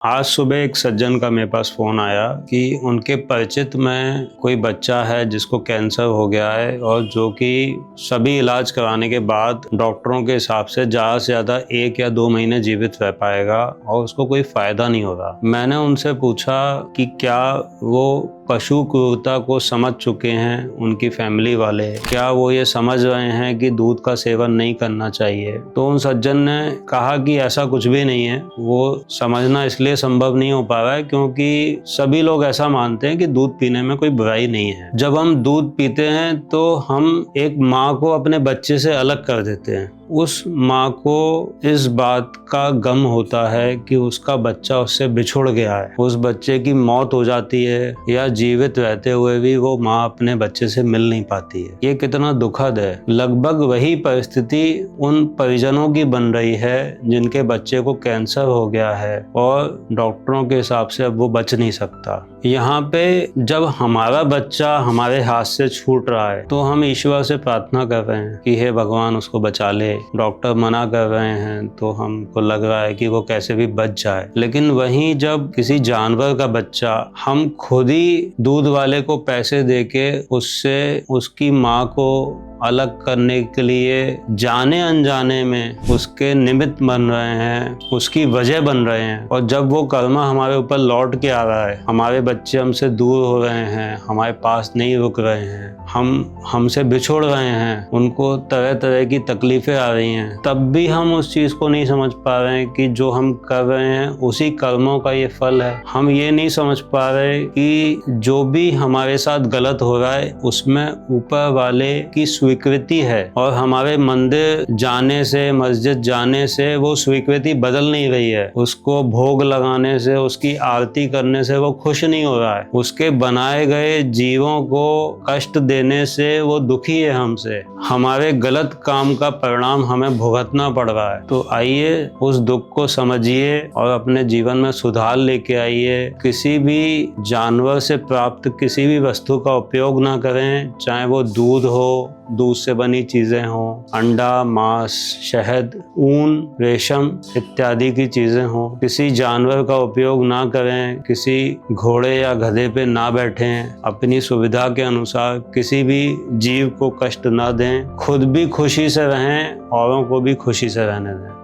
आज सुबह एक सज्जन का मेरे पास फ़ोन आया कि उनके परिचित में कोई बच्चा है जिसको कैंसर हो गया है और जो कि सभी इलाज कराने के बाद डॉक्टरों के हिसाब से ज़्यादा से ज़्यादा 1 या 2 महीने जीवित रह पाएगा और उसको कोई फ़ायदा नहीं होगा। मैंने उनसे पूछा कि क्या वो पशु क्रूरता को समझ चुके हैं उनकी फैमिली वाले, क्या वो ये समझ रहे हैं कि दूध का सेवन नहीं करना चाहिए। तो उन सज्जन ने कहा कि ऐसा कुछ भी नहीं है, वो समझना इसलिए संभव नहीं हो पा रहा है क्योंकि सभी लोग ऐसा मानते हैं कि दूध पीने में कोई बुराई नहीं है। जब हम दूध पीते हैं तो हम एक माँ को अपने बच्चे से अलग कर देते हैं। उस माँ को इस बात का गम होता है कि उसका बच्चा उससे बिछुड़ गया है, उस बच्चे की मौत हो जाती है या जीवित रहते हुए भी वो माँ अपने बच्चे से मिल नहीं पाती है। ये कितना दुखद है। लगभग वही परिस्थिति उन परिजनों की बन रही है जिनके बच्चे को कैंसर हो गया है और डॉक्टरों के हिसाब से अब वो बच नहीं सकता। यहाँ पे जब हमारा बच्चा हमारे हाथ से छूट रहा है तो हम ईश्वर से प्रार्थना कर रहे हैं कि हे भगवान उसको बचा ले। डॉक्टर मना कर रहे हैं तो हमको लग रहा है कि वो कैसे भी बच जाए। लेकिन वहीं जब किसी जानवर का बच्चा हम खुद ही दूध वाले को पैसे देके उससे उसकी माँ को अलग करने के लिए जाने अनजाने में उसके निमित्त बन रहे हैं, उसकी वजह बन रहे हैं, और जब वो कर्मा हमारे ऊपर लौट के आ रहा है, हमारे बच्चे हमसे दूर हो रहे हैं, हमारे पास नहीं रुक रहे हैं, हमसे बिछुड़ रहे हैं, उनको तरह तरह की तकलीफें आ रही हैं, तब भी हम उस चीज़ को नहीं समझ पा रहे हैं कि जो हम कर रहे हैं उसी कर्मों का ये फल है। हम ये नहीं समझ पा रहे कि जो भी हमारे साथ गलत हो रहा है उसमें ऊपर वाले की स्वीकृति है, और हमारे मंदिर जाने से, मस्जिद जाने से वो स्वीकृति बदल नहीं रही है। उसको भोग लगाने से, उसकी आरती करने से वो खुश नहीं हो रहा है। उसके बनाए गए जीवों को कष्ट देने से वो दुखी है हमसे। हमारे गलत काम का परिणाम हमें भुगतना पड़ रहा है। तो आइए उस दुख को समझिए और अपने जीवन में सुधार लेके आइए। किसी भी जानवर से प्राप्त किसी भी वस्तु का उपयोग ना करें, चाहे वो दूध हो, दूध से बनी चीज़ें हों, अंडा, मांस, शहद, ऊन, रेशम इत्यादि की चीज़ें हों। किसी जानवर का उपयोग ना करें, किसी घोड़े या गधे पे ना बैठें, अपनी सुविधा के अनुसार किसी भी जीव को कष्ट ना दें, खुद भी खुशी से रहें, औरों को भी खुशी से रहने दें।